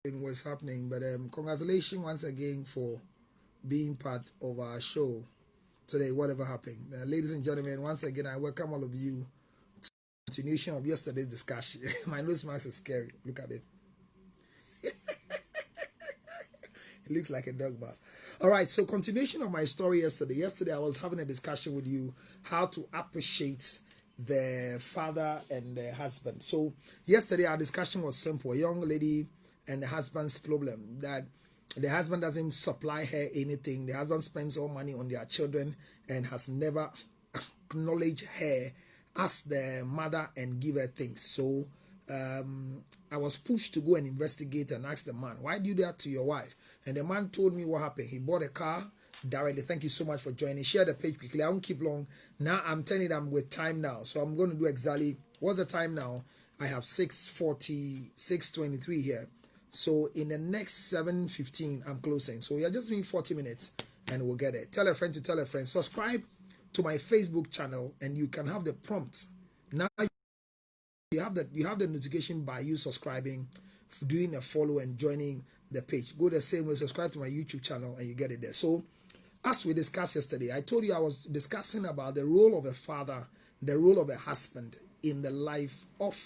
in what's happening, but congratulations once again for being part of our show today, whatever happened. Ladies and gentlemen, once again, I welcome all of you to the continuation of yesterday's discussion. My nose mask is scary. Look at it. It looks like a dog bath. All right, so continuation of my story yesterday. Yesterday, I was having a discussion with you how to appreciate the father and the husband. So yesterday, our discussion was simple. A young lady and the husband's problem that the husband doesn't supply her anything. The husband spends all money on their children and has never acknowledged her as the mother and give her things. So I was pushed to go and investigate and ask the man, why do you do that to your wife? And the man told me what happened. He bought a car directly. Thank you so much for joining. Share the page quickly. I won't keep long. Now I'm telling you I'm with time now. So I'm going to do exactly, what's the time now? I have 6:40, 6:23 here. So in the next 7:15, I'm closing. So we are just doing 40 minutes and we'll get it. Tell a friend to tell a friend. Subscribe to my Facebook channel and you can have the prompt. Now you have the notification by you subscribing, doing a follow and joining the page. Go the same way, subscribe to my YouTube channel and you get it there. So as we discussed yesterday, I told you I was discussing about the role of a father, the role of a husband in the life of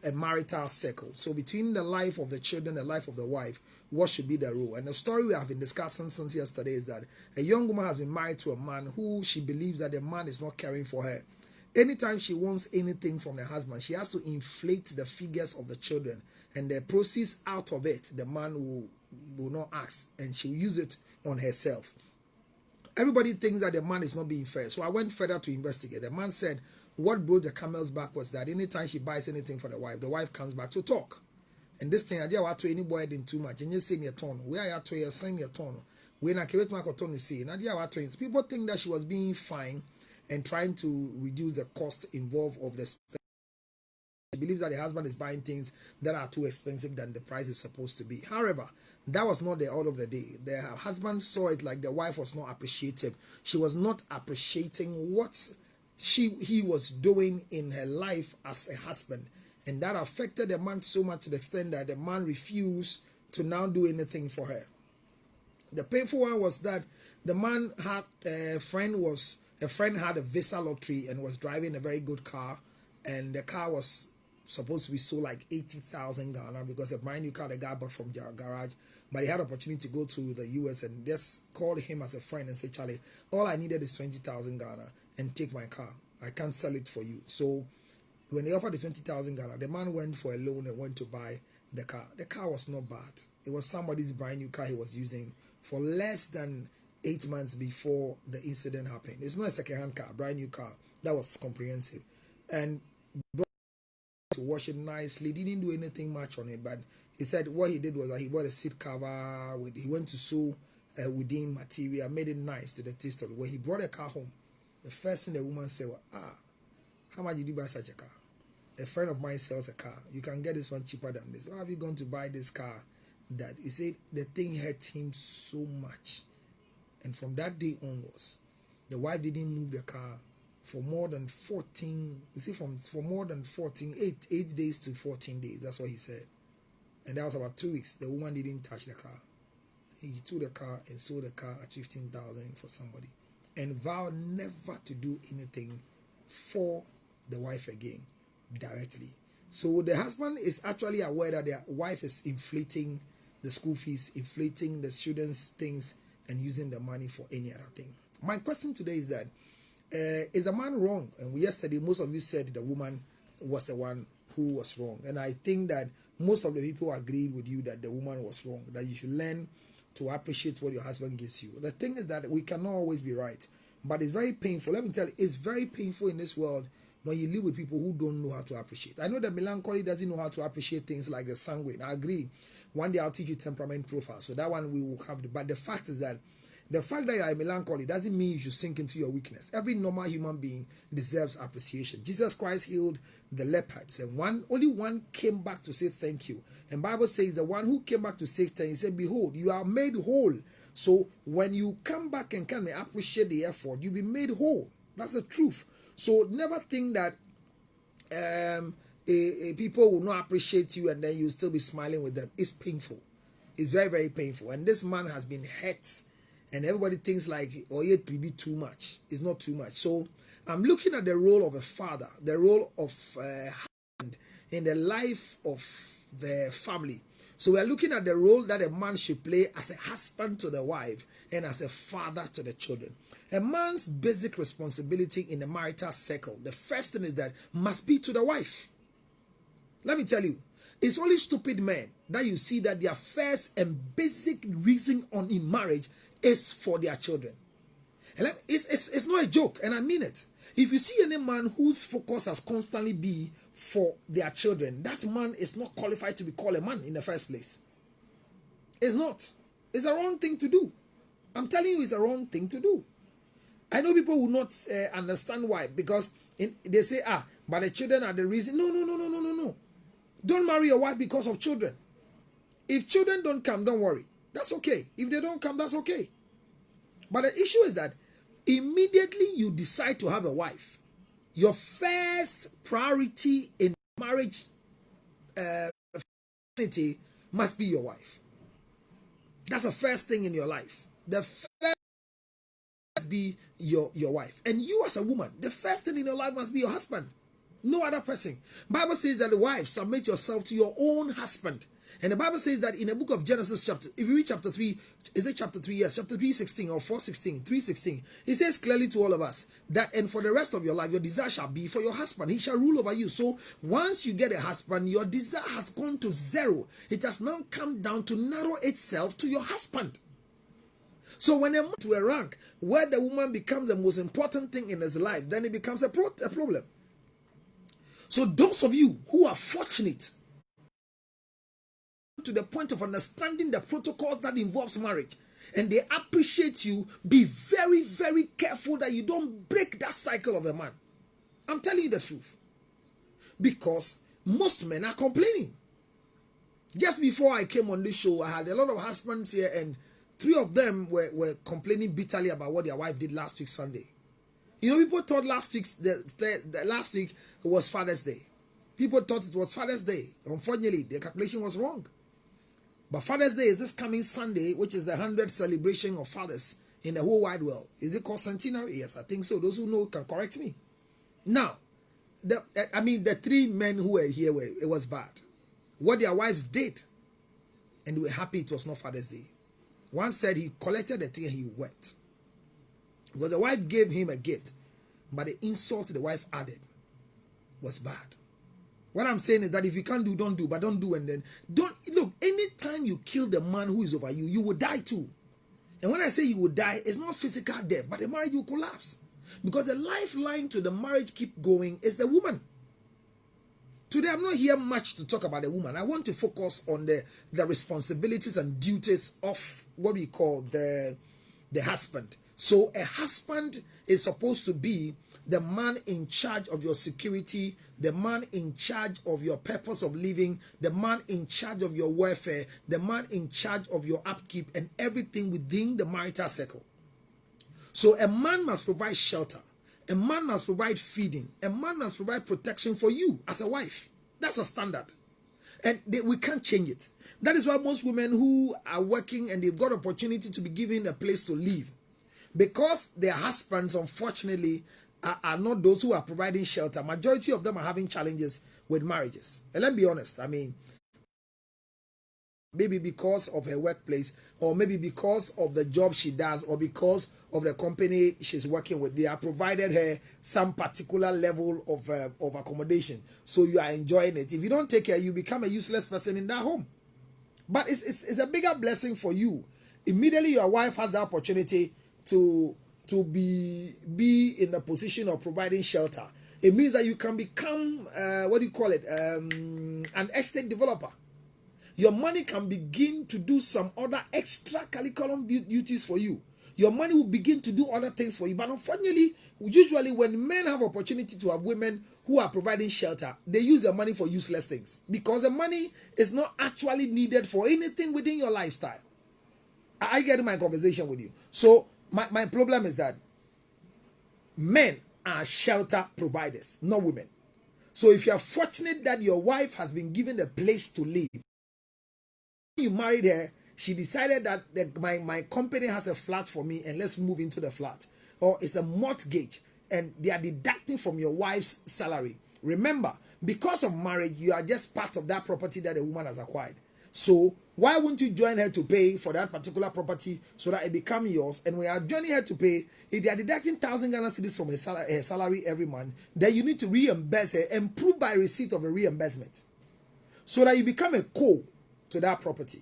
a marital circle. So between the life of the children, the life of the wife, what should be the role? And the story we have been discussing since yesterday is that a young woman has been married to a man who she believes that the man is not caring for her. Anytime she wants anything from the husband, she has to inflate the figures of the children, and the proceeds out of it, the man will not ask, and she'll use it on herself. Everybody thinks that the man is not being fair. So I went further to investigate. The man said what brought the camel's back was that anytime she buys anything for the wife comes back to talk. And this thing, I did want to any boy didn't too much. And you say me a ton. Where I to you send me a ton. When I came to my to see, Nadia what people think that she was being fine and trying to reduce the cost involved of the. She believes that the husband is buying things that are too expensive than the price is supposed to be. However, that was not the order of the day. The husband saw it like the wife was not appreciative. She was not appreciating what he was doing in her life as a husband. And that affected the man so much to the extent that the man refused to now do anything for her. The painful one was that the man had a friend had a Visa lottery and was driving a very good car, and the car was supposed to be sold like 80,000 Ghana because a brand new car the guy bought from their garage. But he had opportunity to go to the US and just called him as a friend and said, Charlie, all I needed is 20,000 Ghana and take my car. I can't sell it for you. So when they offered the 20,000 Ghana, the man went for a loan and went to buy the car. The car was not bad. It was somebody's brand new car he was using for less than 8 months before the incident happened. It's not a second-hand car, brand new car. That was comprehensive. And to wash it nicely, didn't do anything much on it, but he said what he did was that he bought a seat cover, he went to sew within material, made it nice to the taste of it. When he brought the car home, the first thing the woman said was, how much did you buy such a car? A friend of mine sells a car. You can get this one cheaper than this. Why have you gone to buy this car? That he said the thing hurt him so much. And from that day onwards, the wife didn't move the car for more than 14, you see, for more than 14, 8 days to 14 days. That's what he said. And that was about 2 weeks. The woman didn't touch the car. He took the car and sold the car at 15,000 for somebody. And vowed never to do anything for the wife again, directly. So the husband is actually aware that the wife is inflating the school fees, inflating the students' things, and using the money for any other thing. My question today is that, is the man wrong? And yesterday, most of you said the woman was the one who was wrong. And I think that most of the people agreed with you that the woman was wrong, that you should learn to appreciate what your husband gives you. The thing is that we cannot always be right, but it's very painful. Let me tell you, it's very painful in this world when you live with people who don't know how to appreciate. I know that melancholy doesn't know how to appreciate things like the sanguine. I agree. One day I'll teach you temperament profile. So that one we will have. But the fact is that the fact that you are melancholy doesn't mean you should sink into your weakness. Every normal human being deserves appreciation. Jesus Christ healed the lepers, and only one came back to say thank you. And Bible says the one who came back to say thank you, he said, behold, you are made whole. So when you come back and can appreciate the effort, you'll be made whole. That's the truth. So never think that people will not appreciate you and then you still be smiling with them. It's painful. It's very, very painful. And this man has been hurt, and everybody thinks like, oh, it will be too much. It's not too much. So I'm looking at the role of a father, the role of a husband in the life of the family. So we are looking at the role that a man should play as a husband to the wife and as a father to the children. A man's basic responsibility in the marital circle, the first thing is that must be to the wife. Let me tell you, it's only stupid men that you see that their first and basic reason on in marriage is for their children. And it's not a joke, and I mean it. If you see any man whose focus has constantly be for their children, that man is not qualified to be called a man in the first place. It's not. It's a wrong thing to do. I'm telling you, it's a wrong thing to do. I know people will not understand why, because they say, but the children are the reason. No. Don't marry your wife because of children. If children don't come, don't worry. That's okay. If they don't come, that's okay. But the issue is that immediately you decide to have a wife, your first priority in marriage must be your wife. That's the first thing in your life. The first must be your wife. And you as a woman, the first thing in your life must be your husband. No other person. Bible says that the wife, submit yourself to your own husband. And the Bible says that in the book of Genesis chapter, if you read chapter 3, is it chapter 3? Yes, chapter 3:16 or 4:16, 3:16. It says clearly to all of us that, and for the rest of your life, your desire shall be for your husband. He shall rule over you. So once you get a husband, your desire has gone to zero. It has now come down to narrow itself to your husband. So when a man to a rank where the woman becomes the most important thing in his life, then it becomes a problem. So those of you who are fortunate to the point of understanding the protocols that involves marriage and they appreciate you, be very, very careful that you don't break that cycle of a man. I'm telling you the truth. Because most men are complaining. Just before I came on this show, I had a lot of husbands here and 3 of them were complaining bitterly about what their wife did last week Sunday. You know, people thought last week was Father's Day. People thought it was Father's Day. Unfortunately, their calculation was wrong. But Father's Day is this coming Sunday, which is the 100th celebration of fathers in the whole wide world. Is it called centenary? Yes, I think so. Those who know can correct me. Now, the 3 men who were here, it was bad. What their wives did, and they were happy it was not Father's Day. One said he collected the thing and he wept. Because the wife gave him a gift, but the insult the wife added was bad. What I'm saying is that if you can't do, don't do, but don't do, and then don't look. Anytime you kill the man who is over you, you will die too. And when I say you will die, it's not physical death, but the marriage will collapse. Because the lifeline to the marriage keep going is the woman. Today, I'm not here much to talk about the woman. I want to focus on the responsibilities and duties of what we call the husband. So a husband is supposed to be the man in charge of your security, the man in charge of your purpose of living, the man in charge of your welfare, the man in charge of your upkeep and everything within the marital circle. So a man must provide shelter. A man must provide feeding. A man must provide protection for you as a wife. That's a standard. And we can't change it. That is why most women who are working and they've got opportunity to be given a place to live, because their husbands, unfortunately, are not those who are providing shelter. Majority of them are having challenges with marriages. And let's be honest, maybe because of her workplace, or maybe because of the job she does, or because of the company she's working with, they have provided her some particular level of accommodation. So you are enjoying it. If you don't take care, you become a useless person in that home. But it's a bigger blessing for you. Immediately your wife has the opportunity to be in the position of providing shelter. It means that you can become, an estate developer. Your money can begin to do some other extra curriculum duties for you. Your money will begin to do other things for you. But unfortunately, usually when men have opportunity to have women who are providing shelter, they use the money for useless things. Because the money is not actually needed for anything within your lifestyle. I get in my conversation with you. So, my problem is that men are shelter providers, not women. So if you are fortunate that your wife has been given a place to live, when you married her, she decided that my company has a flat for me and let's move into the flat. Or it's a mortgage and they are deducting from your wife's salary. Remember, because of marriage, you are just part of that property that the woman has acquired. So why wouldn't you join her to pay for that particular property so that it becomes yours? And when you are joining her to pay, if they are deducting 1,000 Ghana cedis from her salary every month, then you need to reimburse her and prove by receipt of a reimbursement so that you become a co to that property.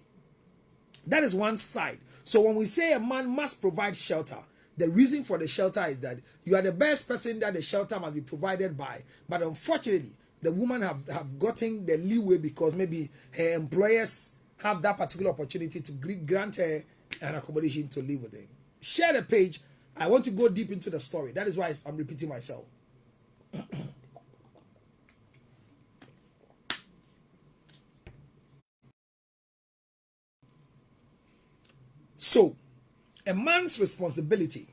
That is one side. So when we say a man must provide shelter, the reason for the shelter is that you are the best person that the shelter must be provided by. But unfortunately, the woman have gotten the leeway because maybe her employers have that particular opportunity to grant her an accommodation to live with them. Share the page. I want to go deep into the story. That is why I'm repeating myself. So, a man's responsibility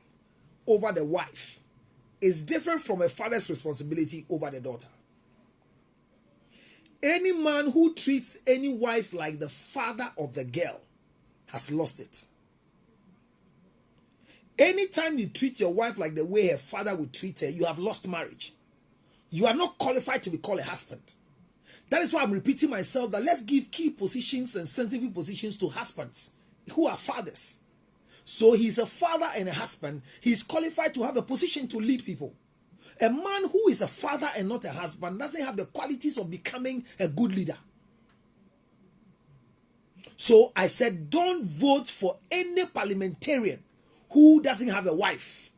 over the wife is different from a father's responsibility over the daughter. Any man who treats any wife like the father of the girl has lost it. Anytime you treat your wife like the way her father would treat her, you have lost marriage. You are not qualified to be called a husband. That is why I'm repeating myself that let's give key positions and sensitive positions to husbands who are fathers. So he's a father and a husband. He's qualified to have a position to lead people. A man who is a father and not a husband doesn't have the qualities of becoming a good leader. So I said, don't vote for any parliamentarian who doesn't have a wife.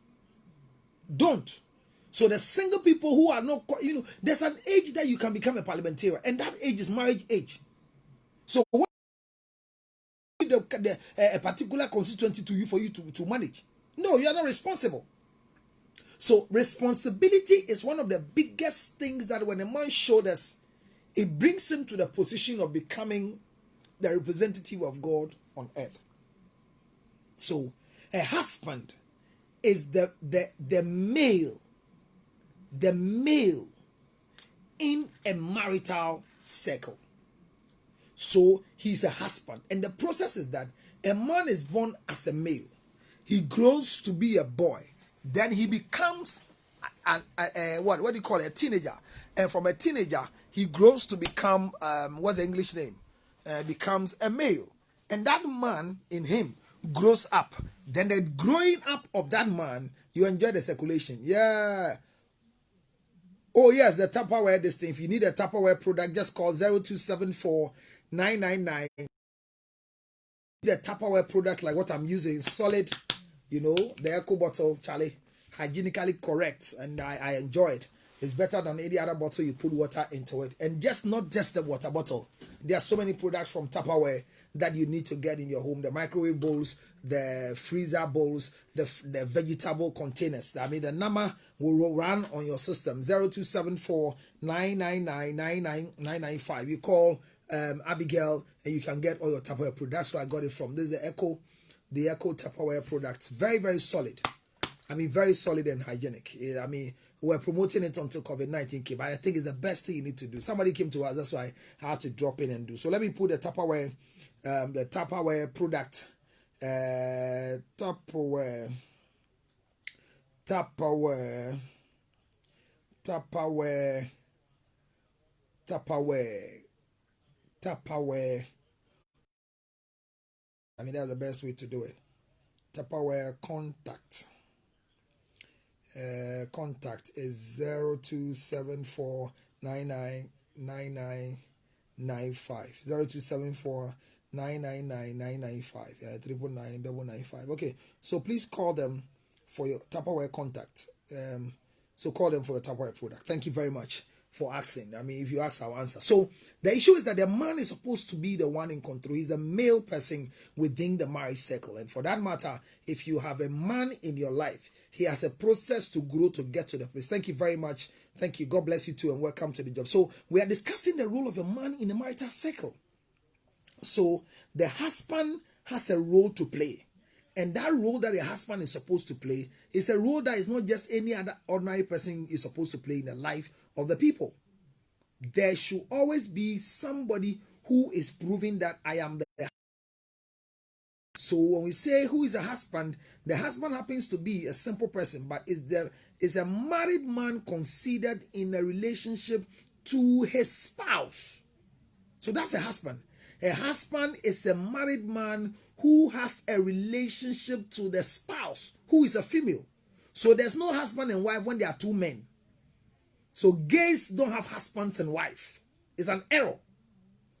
Don't. So the single people who are not, there's an age that you can become a parliamentarian, and that age is marriage age. So what a particular constituency to you for you to manage? No, you are not responsible. So responsibility is one of the biggest things that when a man shows us, it brings him to the position of becoming the representative of God on earth. So a husband is the male in a marital circle. So he's a husband. And the process is that a man is born as a male. He grows to be a boy. Then he becomes what do you call it? A teenager. And from a teenager, he grows to become, what's the English name? Becomes a male. And that man in him grows up. Then the growing up of that man, you enjoy the circulation. Yeah. Oh, yes, the Tupperware, this thing. If you need a Tupperware product, just call 0274 999. The Tupperware product like what I'm using, solid, the Echo bottle, Charlie, hygienically correct, and I enjoy it. It's better than any other bottle you put water into it. And not just the water bottle. There are so many products from Tupperware that you need to get in your home. The microwave bowls, the freezer bowls, the vegetable containers. I mean, the number will run on your system. 0274 999 99995. You call Abigail and you can get all your Tupperware products. That's where I got it from. This is the Echo Tupperware products. Very, very solid. I mean, very solid and hygienic. I mean, we're promoting it until COVID-19 came, but I think it's the best thing you need to do. Somebody came to us, that's why I have to drop in and do. So let me put the Tupperware product, Tupperware, I mean, that's the best way to do it. Tupperware contact. Contact is 0274 999995. 0274 999 995. 999 Okay, so please call them for your Tupperware contact. So call them for your Tupperware product. Thank you very much for asking. I mean, if you ask, I'll answer. So the issue is that the man is supposed to be the one in control. He's the male person within the marriage circle. And for that matter, if you have a man in your life, he has a process to grow to get to the place. Thank you very much. Thank you. God bless you too, and welcome to the job. So we are discussing the role of a man in the marital circle. So the husband has a role to play. And that role that a husband is supposed to play is a role that is not just any other ordinary person is supposed to play in the life of the people. there should always be somebody who is proving that I am the. So when we say who is a husband, the husband happens to be a simple person, but is a married man considered in a relationship to his spouse. So that's a husband. A husband is a married man who has a relationship to the spouse, who is a female. So there's no husband and wife when there are two men. So gays don't have husbands and wife. It's an error.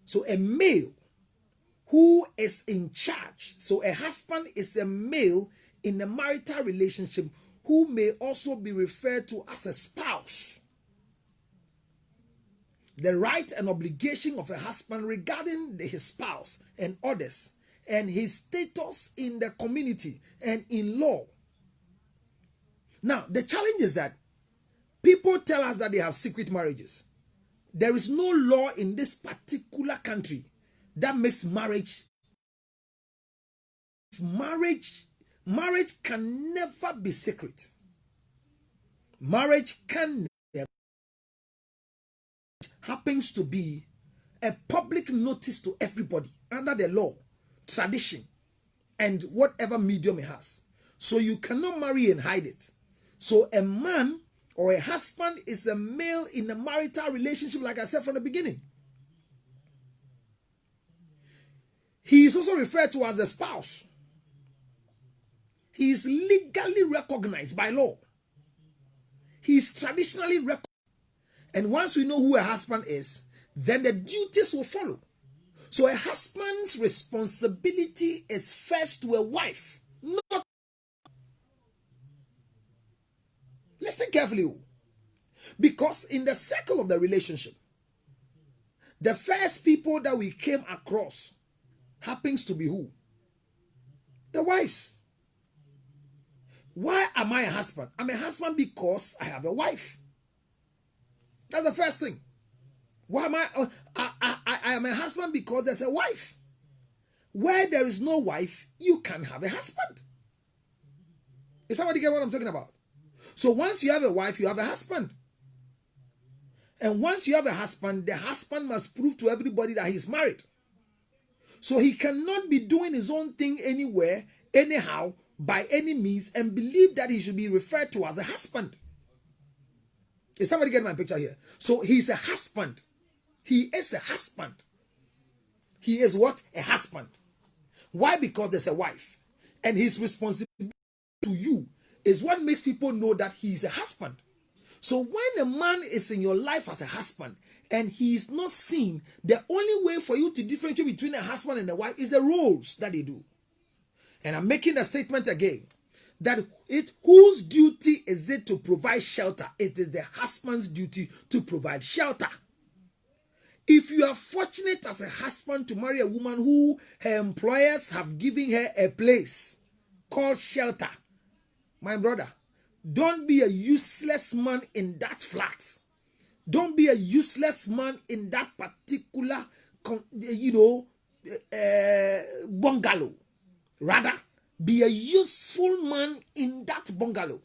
So a male who is in charge. So a husband is a male in a marital relationship who may also be referred to as a spouse. The right and obligation of a husband regarding his spouse and others, and his status in the community and in law. Now, the challenge is that people tell us that they have secret marriages. There is no law in this particular country that makes marriage. Marriage can never be secret. Marriage can never happens to be a public notice to everybody under the law, tradition, and whatever medium it has. So you cannot marry and hide it. So a man or a husband is a male in a marital relationship, like I said from the beginning. He is also referred to as a spouse. He is legally recognized by law. He is traditionally recognized. And once we know who a husband is, then the duties will follow. So a husband's responsibility is first to a wife, not. Listen carefully. Because in the circle of the relationship, the first people that we came across happens to be who? The wives. Why am I a husband? I'm a husband because I have a wife. That's the first thing. Why am I am a husband because there's a wife. Where there is no wife, you can have a husband. Is somebody get what I'm talking about? So once you have a wife, you have a husband. And once you have a husband, the husband must prove to everybody that he's married. So he cannot be doing his own thing anywhere, anyhow, by any means, and believe that he should be referred to as a husband. Is somebody getting my picture here? So he's a husband. He is a husband. He is what? A husband. Why? Because there's a wife. And his responsibility to you is what makes people know that he's a husband. So when a man is in your life as a husband and he is not seen, the only way for you to differentiate between a husband and a wife is the roles that they do. And I'm making a statement again, that whose duty is it to provide shelter? It is the husband's duty to provide shelter. If you are fortunate as a husband to marry a woman who her employers have given her a place called shelter, my brother, don't be a useless man in that flat. Don't be a useless man in that particular, bungalow. Rather, be a useful man in that bungalow.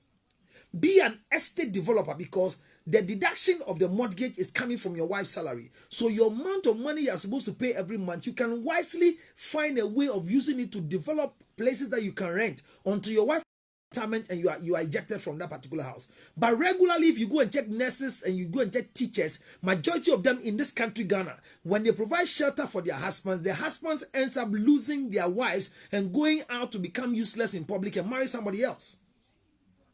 Be an estate developer, because the deduction of the mortgage is coming from your wife's salary. So your amount of money you are supposed to pay every month, you can wisely find a way of using it to develop places that you can rent until your wife retirement and you are ejected from that particular house. But regularly, if you go and check nurses and you go and check teachers, majority of them in this country, Ghana, when they provide shelter for their husbands ends up losing their wives and going out to become useless in public and marry somebody else.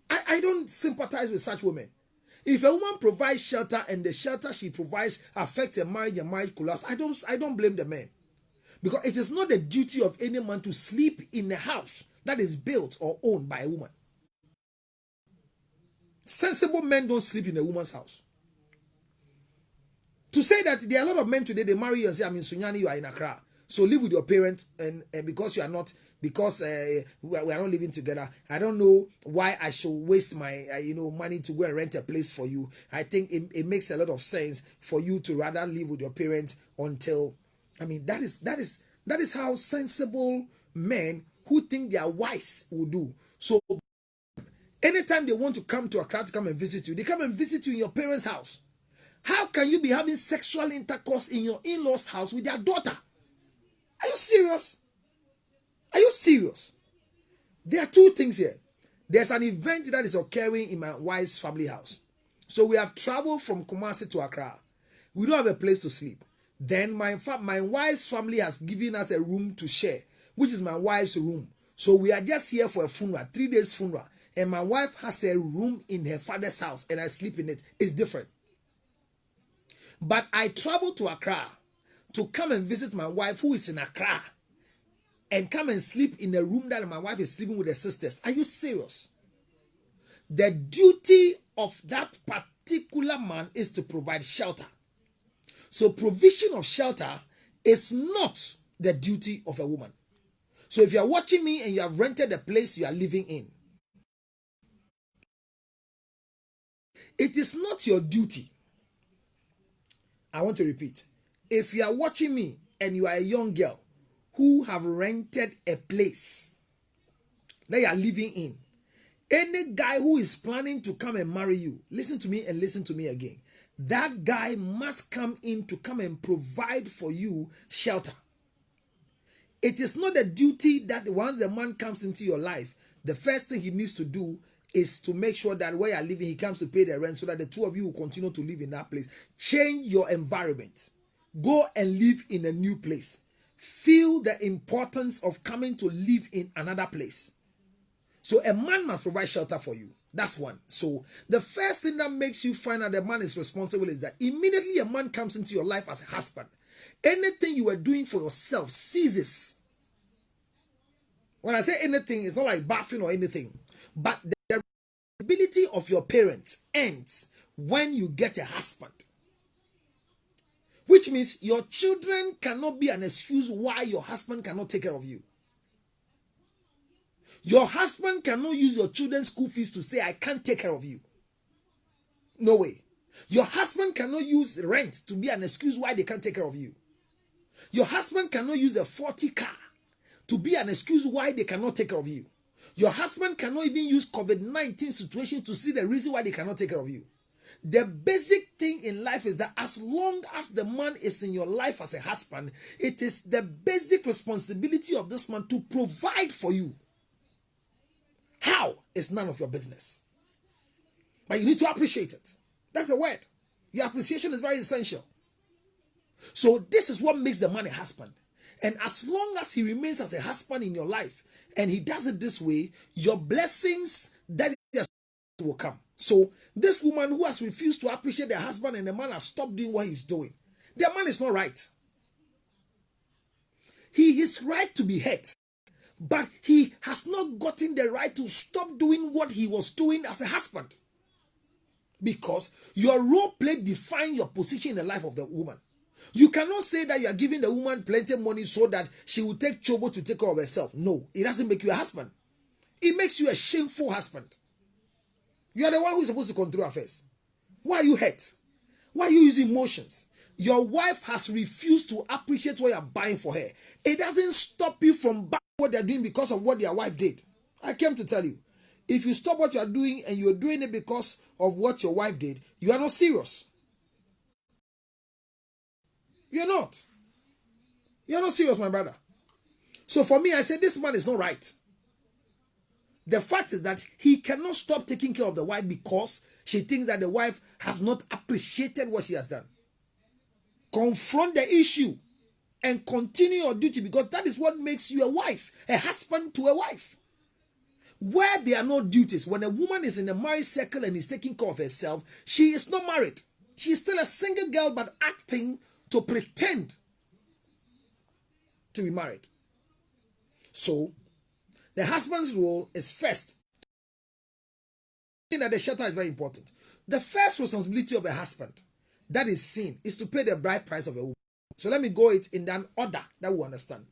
I don't sympathize with such women. If a woman provides shelter and the shelter she provides affects a marriage collapse, I don't blame the man. Because it is not the duty of any man to sleep in a house that is built or owned by a woman. Sensible men don't sleep in a woman's house. To say that there are a lot of men today, they marry you and say, I'm in Sunyani, you are in Accra. So live with your parents, and because you are not, because we are not living together, I don't know why I should waste my money to go and rent a place for you. I think it makes a lot of sense for you to rather live with your parents until, that is how sensible men who think they are wise will do. So anytime they want to come to Accra to come and visit you, they come and visit you in your parents' house. How can you be having sexual intercourse in your in-laws' house with their daughter? Are you serious? Are you serious? There are two things here. There's an event that is occurring in my wife's family house. So we have traveled from Kumasi to Accra. We don't have a place to sleep. Then my wife's family has given us a room to share, which is my wife's room. So we are just here for a funeral, 3 days funeral. And my wife has a room in her father's house and I sleep in it. It's different. But I traveled to Accra to come and visit my wife who is in Accra and come and sleep in a room that my wife is sleeping with her sisters. Are you serious? The duty of that particular man is to provide shelter. So provision of shelter is not the duty of a woman. So if you are watching me and you have rented a place you are living in, it is not your duty. I want to repeat. If you are watching me and you are a young girl who have rented a place that you are living in, any guy who is planning to come and marry you, listen to me and listen to me again. That guy must come in to come and provide for you shelter. It is not a duty that once the man comes into your life, the first thing he needs to do is to make sure that where you are living, he comes to pay the rent so that the two of you will continue to live in that place. Change your environment. Go and live in a new place. Feel the importance of coming to live in another place. So a man must provide shelter for you. That's one. So the first thing that makes you find out the man is responsible is that immediately a man comes into your life as a husband, anything you were doing for yourself ceases. When I say anything, it's not like bathing or anything. But the responsibility of your parents ends when you get a husband. Which means your children cannot be an excuse why your husband cannot take care of you. Your husband cannot use your children's school fees to say, I can't take care of you. No way. Your husband cannot use rent to be an excuse why they can't take care of you. Your husband cannot use a faulty car to be an excuse why they cannot take care of you. Your husband cannot even use COVID-19 situation to see the reason why they cannot take care of you. The basic thing in life is that as long as the man is in your life as a husband, it is the basic responsibility of this man to provide for you. How is none of your business. But you need to appreciate it. That's the word. Your appreciation is very essential. So this is what makes the man a husband. And as long as he remains as a husband in your life, and he does it this way, your blessings that will come. So this woman who has refused to appreciate the husband and the man has stopped doing what he's doing, the man is not right. He is right to be hurt, but he has not gotten the right to stop doing what he was doing as a husband. Because your role play defines your position in the life of the woman. You cannot say that you are giving the woman plenty of money so that she will take trouble to take care of herself. No, it doesn't make you a husband. It makes you a shameful husband. You are the one who is supposed to control affairs. Why are you hurt? Why are you using emotions? Your wife has refused to appreciate what you are buying for her. It doesn't stop you from buying what they are doing because of what their wife did. I came to tell you, if you stop what you are doing and you are doing it because of what your wife did, you are not serious. You're not. You're not serious, my brother. So for me, I said this man is not right. The fact is that he cannot stop taking care of the wife because she thinks that the wife has not appreciated what she has done. Confront the issue and continue your duty, because that is what makes you a wife, a husband to a wife. Where there are no duties, when a woman is in a marriage circle and is taking care of herself, she is not married. She is still a single girl but acting to pretend to be married. So, the husband's role is first. I think that the shelter is very important. The first responsibility of a husband that is seen is to pay the bride price of a woman. So let me go it in an order that we understand.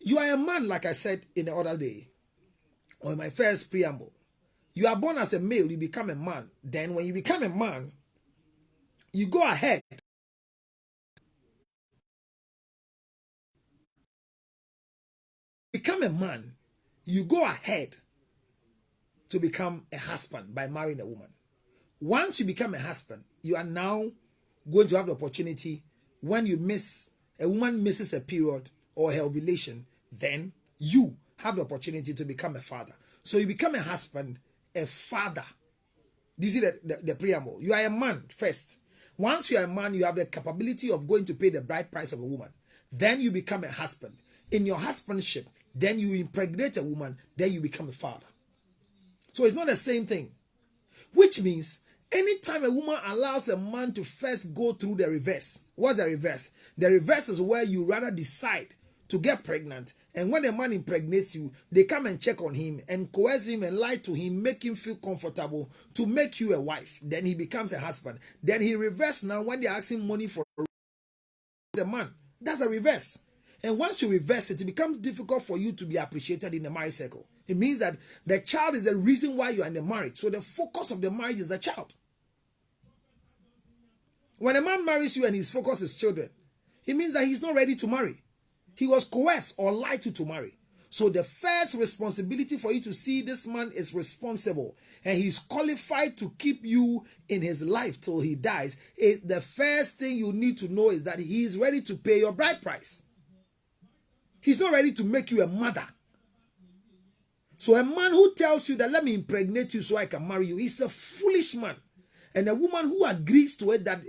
You are a man, like I said in the other day, or in my first preamble. You are born as a male, you become a man. Then when you become a man, you go ahead. Become a man, you go ahead to become a husband by marrying a woman. Once you become a husband, you are now going to have the opportunity when a woman misses a period or her ovulation, then you have the opportunity to become a father. So you become a husband, a father. Do you see the preamble? You are a man first. Once you are a man, you have the capability of going to pay the bride price of a woman. Then you become a husband. In your husbandship, then you impregnate a woman, then you become a father. So it's not the same thing. Which means anytime a woman allows a man to first go through the reverse. What's the reverse? The reverse is where you rather decide to get pregnant, and when the man impregnates you, they come and check on him and coerce him and lie to him, make him feel comfortable to make you a wife. Then he becomes a husband. Then he reverse now when they ask him money for a man. That's a reverse. And once you reverse it, it becomes difficult for you to be appreciated in the marriage circle. It means that the child is the reason why you are in the marriage. So the focus of the marriage is the child. When a man marries you and his focus is children, it means that he's not ready to marry. He was coerced or lied to marry. So the first responsibility for you to see this man is responsible and he's qualified to keep you in his life till he dies. The first thing you need to know is that he is ready to pay your bride price. He's not ready to make you a mother. So a man who tells you that let me impregnate you so I can marry you, he's a foolish man. And a woman who agrees to it that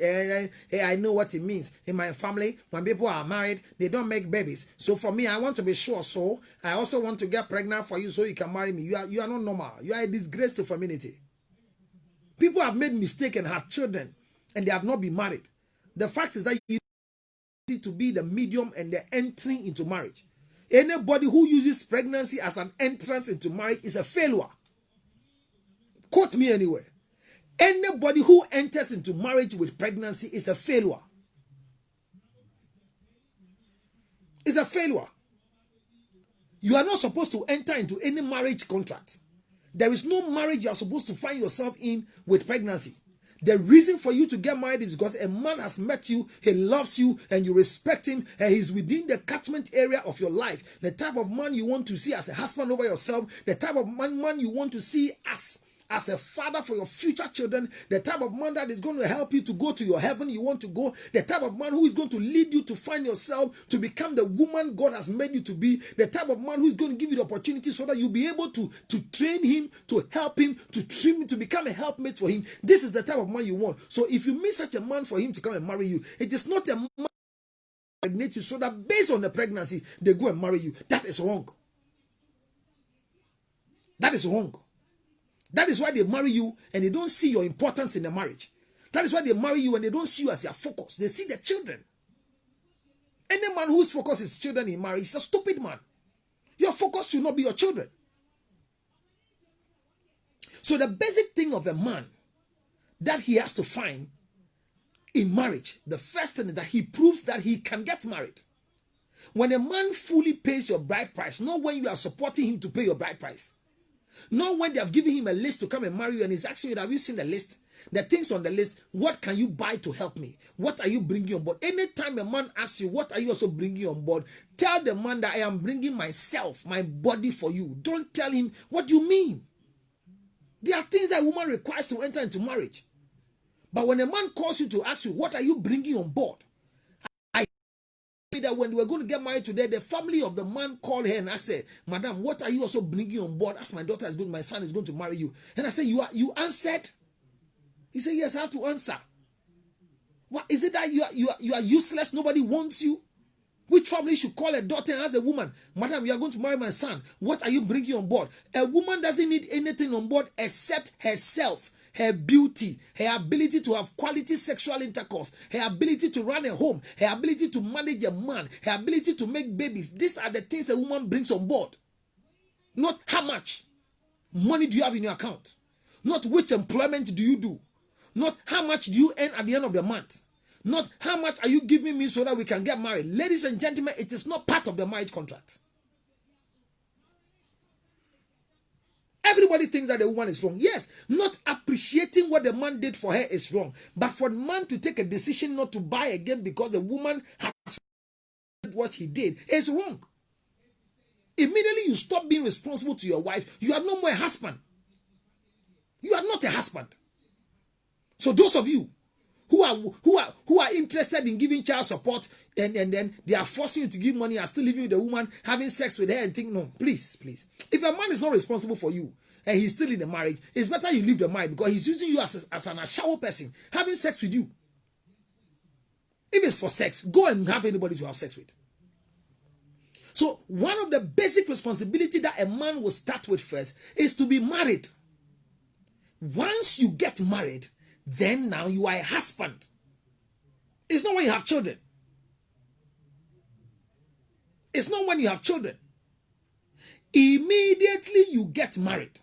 I know what it means. In my family, when people are married, they don't make babies. So for me, I want to be sure. So I also want to get pregnant for you so you can marry me. You are not normal. You are a disgrace to femininity. People have made mistakes and had children and they have not been married. The fact is that you need to be the medium and the entry into marriage. Anybody who uses pregnancy as an entrance into marriage is a failure. Quote me anywhere. Anybody who enters into marriage with pregnancy is a failure. It's a failure. You are not supposed to enter into any marriage contract. There is no marriage you are supposed to find yourself in with pregnancy. The reason for you to get married is because a man has met you, he loves you, and you respect him, and he's within the catchment area of your life. The type of man you want to see as a husband over yourself, the type of man you want to see as a father for your future children, the type of man that is going to help you to go to your heaven you want to go, the type of man who is going to lead you to find yourself, to become the woman God has made you to be, the type of man who is going to give you the opportunity so that you'll be able to train him, to help him, to trim him, to become a helpmate for him. This is the type of man you want. So if you meet such a man for him to come and marry you, it is not a man to impregnate you so that based on the pregnancy, they go and marry you. That is wrong. That is wrong. That is why they marry you and they don't see your importance in the marriage. That is why they marry you and they don't see you as their focus. They see the children. Any man whose focus is children in marriage is a stupid man. Your focus should not be your children. So the basic thing of a man that he has to find in marriage, the first thing is that he proves that he can get married. When a man fully pays your bride price, not when you are supporting him to pay your bride price. Not when they have given him a list to come and marry you and he's asking you, have you seen the list? The things on the list, what can you buy to help me? What are you bringing on board? Anytime a man asks you, what are you also bringing on board? Tell the man that I am bringing myself, my body for you. Don't tell him, what do you mean? There are things that a woman requires to enter into marriage. But when a man calls you to ask you, what are you bringing on board? That when we were going to get married today, the family of the man called her and asked her, Madam, what are you also bringing on board? As my daughter is going, my son is going to marry you. And I said, you answered? He said, yes, I have to answer. What is it that you are useless? Nobody wants you? Which family should call a daughter and ask a woman, Madam, you are going to marry my son. What are you bringing on board? A woman doesn't need anything on board except herself. Her beauty, her ability to have quality sexual intercourse, her ability to run a home, her ability to manage a man, her ability to make babies. These are the things a woman brings on board. Not how much money do you have in your account. Not which employment do you do. Not how much do you earn at the end of the month. Not how much are you giving me so that we can get married. Ladies and gentlemen, it is not part of the marriage contract. Everybody thinks that the woman is wrong. Yes, not appreciating what the man did for her is wrong. But for the man to take a decision not to buy again because the woman has what he did is wrong. Immediately you stop being responsible to your wife, you are no more a husband. You are not a husband. So those of you who are interested in giving child support, and then they are forcing you to give money and still living with the woman, having sex with her, and think, no, please. If a man is not responsible for you and he's still in the marriage, it's better you leave the marriage, because he's using you as an shower person, having sex with you. If it's for sex, go and have anybody to have sex with. So one of the basic responsibility that a man will start with first is to be married. Once you get married, then now you are a husband. It's not when you have children. It's not when you have children. Immediately you get married,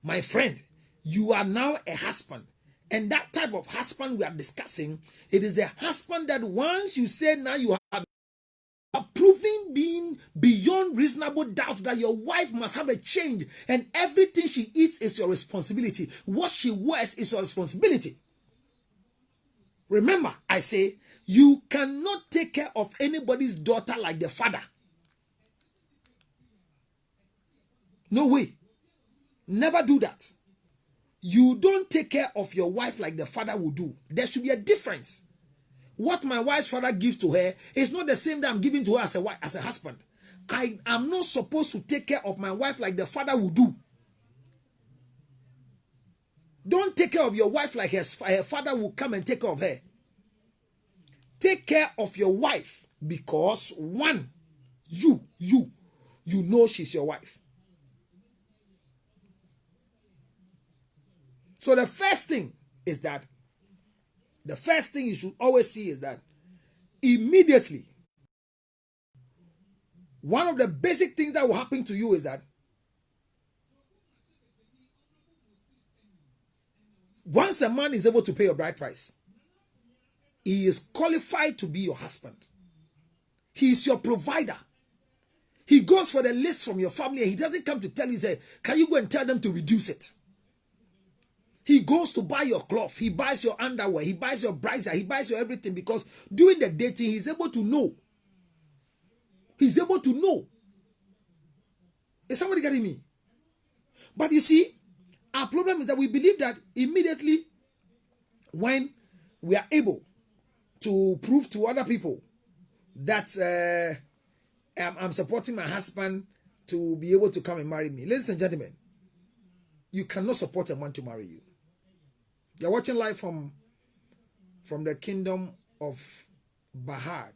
my friend, you are now a husband. And that type of husband we are discussing, it is the husband that once you say now you have proving being beyond reasonable doubt that your wife must have a change, and everything she eats is your responsibility. What she wears is your responsibility. Remember, I say you cannot take care of anybody's daughter like the father. No way. Never do that. You don't take care of your wife like the father will do. There should be a difference. What my wife's father gives to her is not the same that I'm giving to her as a husband. I am not supposed to take care of my wife like the father will do. Don't take care of your wife like her father will come and take care of her. Take care of your wife because, one, you know she's your wife. So the first thing you should always see is that immediately, one of the basic things that will happen to you is that once a man is able to pay your bride price, he is qualified to be your husband. He is your provider. He goes for the list from your family and he doesn't come to tell you, say, can you go and tell them to reduce it? He goes to buy your cloth. He buys your underwear. He buys your brazier. He buys your everything, because during the dating, he's able to know. He's able to know. Is somebody getting me? But you see, our problem is that we believe that immediately when we are able to prove to other people that I'm supporting my husband to be able to come and marry me. Ladies and gentlemen, you cannot support a man to marry you. You're watching live from the kingdom of Bahad.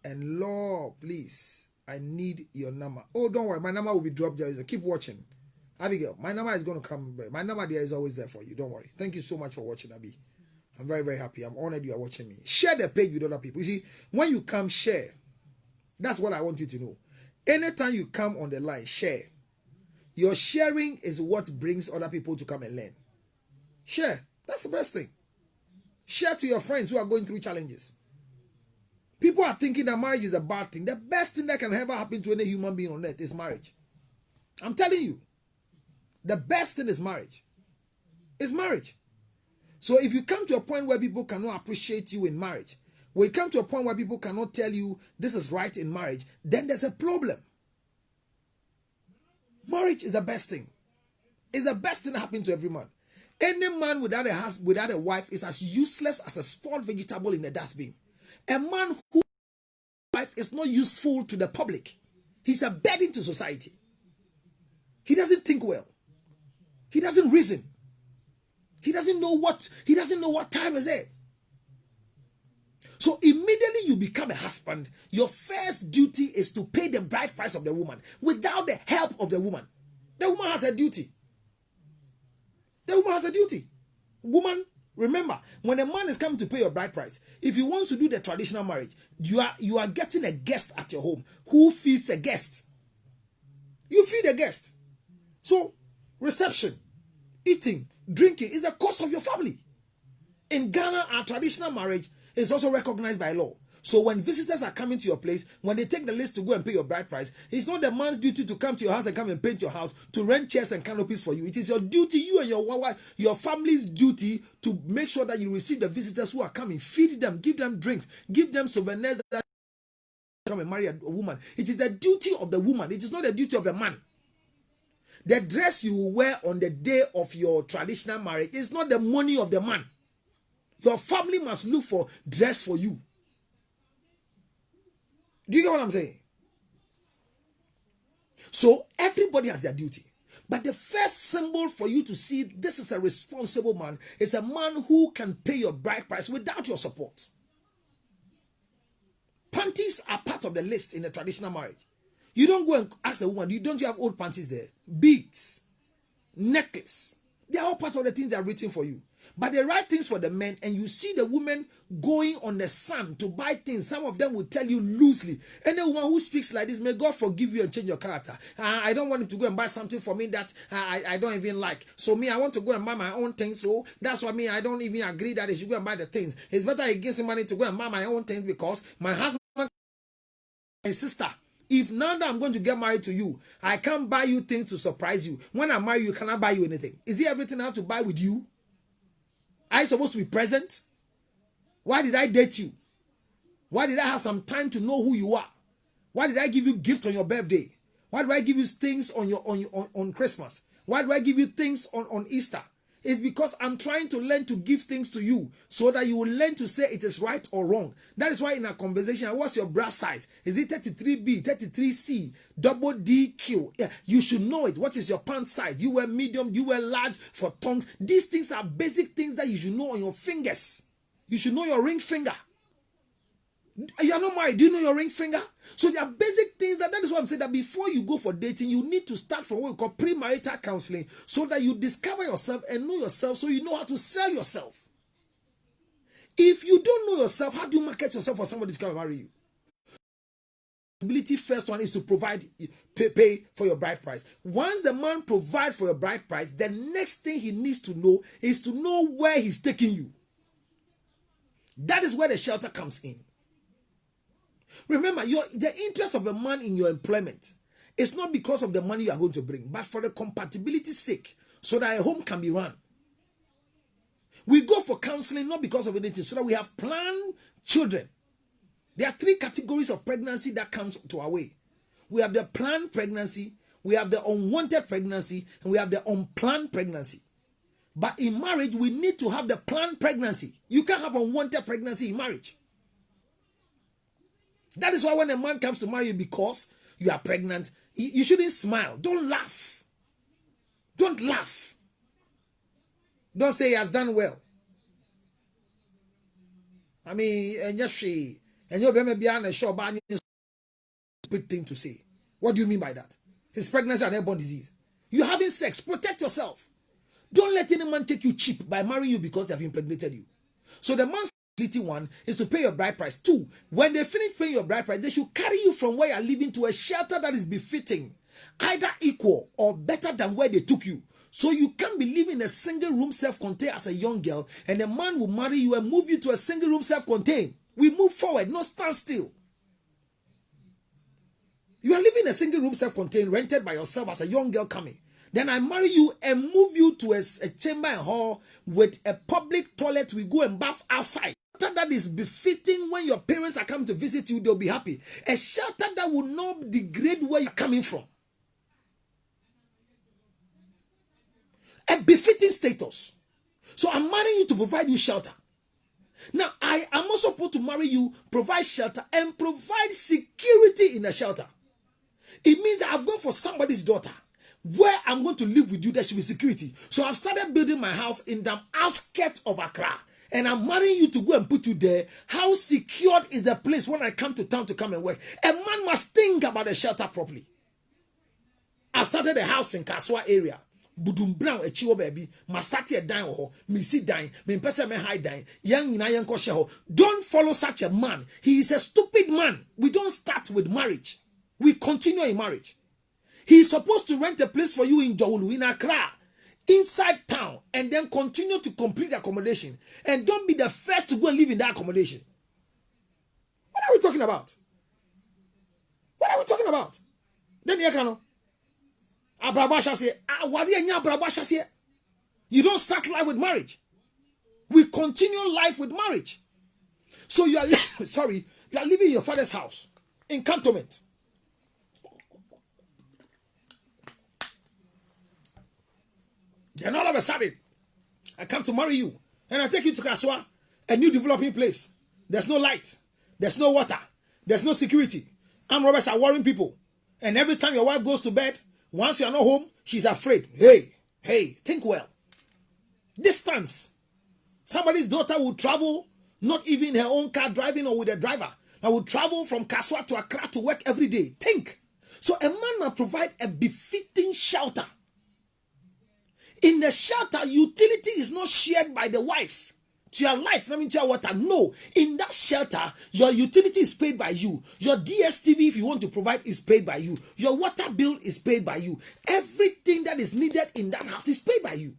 And Lord, please, I need your number. Oh, don't worry, my number will be dropped there. Keep watching. Abigail, my number is going to come. My number there is always there for you. Don't worry. Thank you so much for watching, Abby. I'm very, very happy. I'm honored you are watching me. Share the page with other people. You see, when you come, share. That's what I want you to know. Anytime you come on the line, share. Your sharing is what brings other people to come and learn. Share. That's the best thing. Share to your friends who are going through challenges. People are thinking that marriage is a bad thing. The best thing that can ever happen to any human being on earth is marriage. I'm telling you. The best thing is marriage. It's marriage. So if you come to a point where people cannot appreciate you in marriage, when you come to a point where people cannot tell you this is right in marriage, then there's a problem. Marriage is the best thing. It's the best thing that happened to every man. Any man without a husband, without a wife, is as useless as a spoiled vegetable in a dustbin. A man whose wife is not useful to the public, he's a burden to society. He doesn't think well. He doesn't reason. He doesn't know what time is it. So immediately you become a husband, your first duty is to pay the bride price of the woman without the help of the woman. The woman has a duty. The woman has a duty. Woman, remember, when a man is coming to pay your bride price, if he wants to do the traditional marriage, you are getting a guest at your home. Who feeds a guest? You feed a guest. So reception, eating, drinking is the cost of your family. In Ghana, our traditional marriage is also recognized by law. So when visitors are coming to your place, when they take the list to go and pay your bride price, it's not the man's duty to come to your house and come and paint your house, to rent chairs and canopies for you. It is your duty, you and your wife, your family's duty, to make sure that you receive the visitors who are coming. Feed them, give them drinks, give them souvenirs that come and marry a woman. It is the duty of the woman. It is not the duty of a man. The dress you will wear on the day of your traditional marriage is not the money of the man. Your family must look for dress for you. Do you get what I'm saying? So everybody has their duty. But the first symbol for you to see this is a responsible man is a man who can pay your bride price without your support. Panties are part of the list in a traditional marriage. You don't go and ask a woman, don't you have old panties there? Beads, necklace. They are all part of the things that are written for you. But the right things for the men, and you see the women going on the sun to buy things. Some of them will tell you loosely. Any woman who speaks like this, may God forgive you and change your character. I don't want him to go and buy something for me that I don't even like. So me, I want to go and buy my own things. So that's why me, I don't even agree that he should go and buy the things. It's better he gives me money to go and buy my own things because my husband and sister, if now that I'm going to get married to you, I can't buy you things to surprise you. When I marry you, cannot buy you anything. Is it everything I have to buy with you? Are you supposed to be present? Why did I date you? Why did I have some time to know who you are? Why did I give you gifts on your birthday? Why do I give you things on Christmas? Why do I give you things on Easter? It's because I'm trying to learn to give things to you so that you will learn to say it is right or wrong. That is why in our conversation, what's your bra size? Is it 33B, 33C, double DQ? Yeah, you should know it. What is your pant size? You wear medium, you wear large for tongues. These things are basic things that you should know on your fingers. You should know your ring finger. You are not married. Do you know your ring finger? So there are basic things that is why I'm saying that before you go for dating, you need to start from what we call premarital counseling so that you discover yourself and know yourself so you know how to sell yourself. If you don't know yourself, how do you market yourself for somebody to come and marry you? The first one is to provide, pay for your bride price. Once the man provides for your bride price, the next thing he needs to know is to know where he's taking you. That is where the shelter comes in. Remember, the interest of a man in your employment is not because of the money you are going to bring, but for the compatibility's sake, so that a home can be run. We go for counseling not because of anything, so that we have planned children. There are 3 categories of pregnancy that comes to our way. We have the planned pregnancy, we have the unwanted pregnancy, and we have the unplanned pregnancy. But in marriage, we need to have the planned pregnancy. You can't have unwanted pregnancy in marriage. That is why when a man comes to marry you because you are pregnant, you shouldn't smile. Don't laugh. Don't laugh. Don't say he has done well. I mean, and you're behind a shop, big thing to say. What do you mean by that? His pregnancy and airborne disease. You're having sex. Protect yourself. Don't let any man take you cheap by marrying you because they have impregnated you. So the man's one is to pay your bride price. 2, when they finish paying your bride price, they should carry you from where you are living to a shelter that is befitting, either equal or better than where they took you. So you can't be living in a single room self-contained as a young girl, and a man will marry you and move you to a single room self-contained. We move forward, not stand still. You are living in a single room self-contained, rented by yourself as a young girl coming. Then I marry you and move you to a chamber and hall with a public toilet. We go and bath outside. That is befitting when your parents are coming to visit you, they'll be happy. A shelter that will not degrade where you're coming from. A befitting status. So I'm marrying you to provide you shelter. Now, I am also supposed to marry you, provide shelter, and provide security in the shelter. It means that I've gone for somebody's daughter. Where I'm going to live with you, there should be security. So I've started building my house in the outskirts of Accra. And I'm marrying you to go and put you there. How secured is the place when I come to town to come and work? A man must think about the shelter properly. I've started a house in Kaswa area. Budum Brown, a chiwo baby. Must start here dying or me see dying. Me person me high dying. Young in young kosheho. Don't follow such a man. He is a stupid man. We don't start with marriage. We continue in marriage. He is supposed to rent a place for you in Jawulu, in Accra, inside town, and then continue to complete the accommodation. And don't be the first to go and live in that accommodation. What are we talking about? What are we talking about? Then you don't start life with marriage. We continue life with marriage. So you are sorry, you are living in your father's house, in cantonment. Then all of a sudden, I come to marry you. And I take you to Kaswa, a new developing place. There's no light. There's no water. There's no security. Armed robbers are worrying people. And every time your wife goes to bed, once you are not home, she's afraid. Hey, think well. Distance. Somebody's daughter will travel, not even in her own car driving or with a driver. I will travel from Kaswa to Accra to work every day. Think. So a man must provide a befitting shelter. In the shelter, utility is not shared by the wife. To your light, to your water. No. In that shelter, your utility is paid by you. Your DSTV, if you want to provide, is paid by you. Your water bill is paid by you. Everything that is needed in that house is paid by you.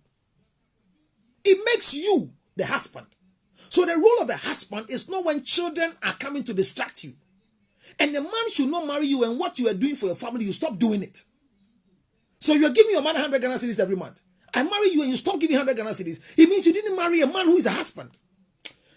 It makes you the husband. So the role of a husband is not when children are coming to distract you. And the man should not marry you, and what you are doing for your family, you stop doing it. So you are giving your man 100 Ghana cedis every month. I marry you and you stop giving 100 Ghana cedis. It means you didn't marry a man who is a husband.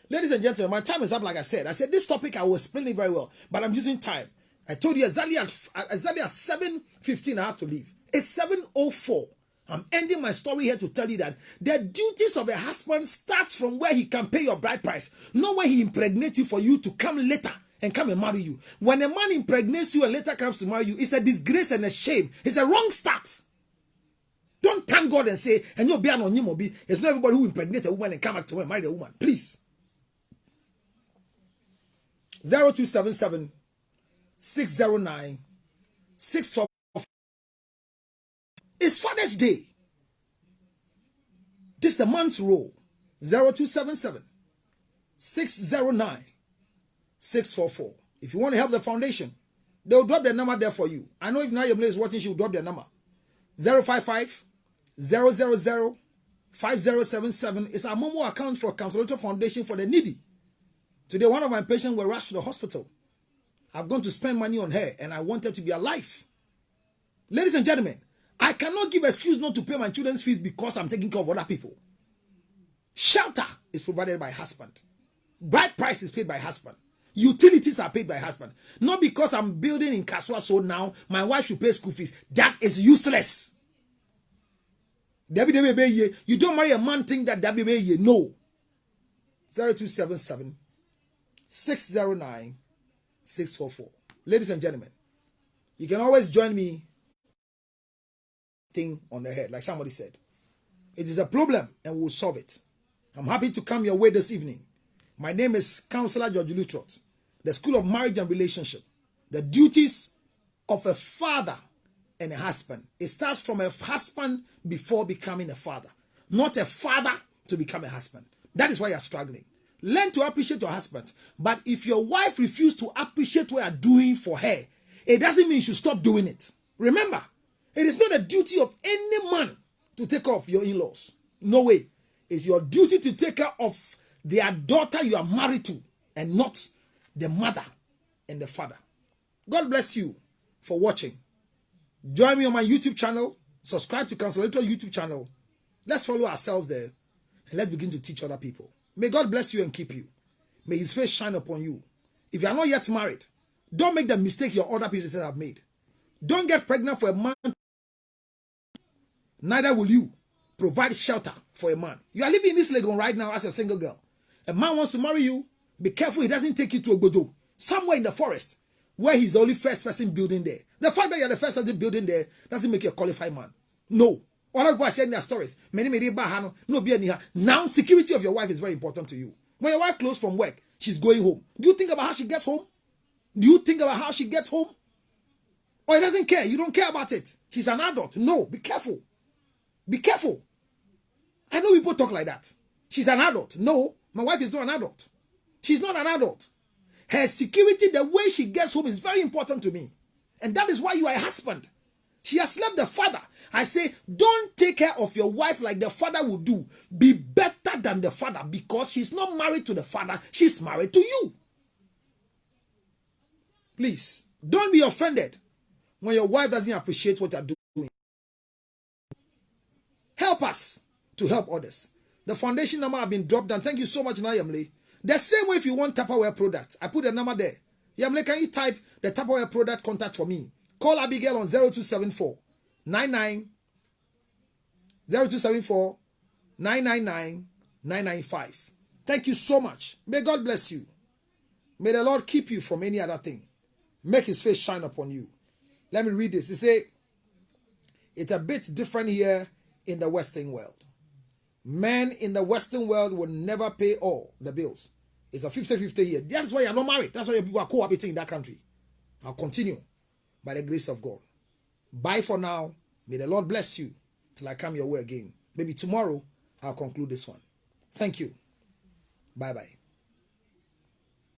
Ladies and gentlemen, my time is up. Like I said this topic I will explain it very well, but I'm using time. I told you exactly at 7:15 I have to leave. It's 7:04. I'm ending my story here to tell you that the duties of a husband starts from where he can pay your bride price, not when he impregnates you for you to come later and come and marry you. When a man impregnates you and later comes to marry you, it's a disgrace and a shame. It's a wrong start. Don't thank God and say, and you'll be an onimobi. It's not everybody who impregnates a woman and come back to her and marry the woman. Please. 0277 609 644. It's Father's Day. This is the man's role. 0277 609 644. If you want to help the foundation, they'll drop their number there for you. I know if Nayamle is watching, she'll drop their number. 055 000 5077 is our Momo account for Consolator Foundation for the needy. Today, one of my patients were rushed to the hospital. I've gone to spend money on her and I want her to be alive. Ladies and gentlemen, I cannot give excuse not to pay my children's fees because I'm taking care of other people. Shelter is provided by husband. Bride price is paid by husband. Utilities are paid by husband. Not because I'm building in Kaswa, so now my wife should pay school fees. That is useless. You don't marry a man think that no. 0277 609 644. Ladies and gentlemen, you can always join me thing on the head, like somebody said. It is a problem and we'll solve it. I'm happy to come your way this evening. My name is Counselor George Lutrot, the School of Marriage and Relationship. The duties of a father and a husband. It starts from a husband before becoming a father, not a father to become a husband. That is why you're struggling. Learn to appreciate your husband. But if your wife refuses to appreciate what you're doing for her, it doesn't mean you should stop doing it. Remember, it is not a duty of any man to take care of your in-laws. No way. It's your duty to take care of their daughter you are married to and not the mother and the father. God bless you for watching. Join me on my YouTube channel. Subscribe to Consolator YouTube channel. Let's follow ourselves there and let's begin to teach other people. May God bless you and keep you. May his face shine upon you. If you are not yet married, don't make the mistake your other predecessors have made. Don't get pregnant for a man. Neither will you provide shelter for a man. You are living in this Legon right now as a single girl. A man wants to marry you. Be careful he doesn't take you to a Gojo, somewhere in the forest, where he's the only first person building there. The fact that you're the first person building there doesn't make you a qualified man. No. Other people are sharing their stories. Now, security of your wife is very important to you. When your wife closes from work, she's going home. Do you think about how she gets home? Do you think about how she gets home? Or he doesn't care. You don't care about it. She's an adult. No, be careful. Be careful. I know people talk like that. She's an adult. No, my wife is not an adult. She's not an adult. Her security, the way she gets home is very important to me. And that is why you are a husband. She has left the father. I say, don't take care of your wife like the father would do. Be better than the father because she's not married to the father. She's married to you. Please, don't be offended when your wife doesn't appreciate what you're doing. Help us to help others. The foundation number have been dropped down. Thank you so much, Nayamle. The same way if you want Tupperware product, I put the number there. Yamle, can you type the Tupperware product contact for me? Call Abigail on 0274 99 0274 999 995. Thank you so much. May God bless you. May the Lord keep you from any other thing. Make his face shine upon you. Let me read this. It says, it's a bit different here in the Western world. Men in the Western world will never pay all the bills. It's a 50-50 year. That's why you're not married. That's why people are cohabiting in that country. I'll continue by the grace of God. Bye for now. May the Lord bless you till I come your way again. Maybe tomorrow I'll conclude this one. Thank you. Bye-bye.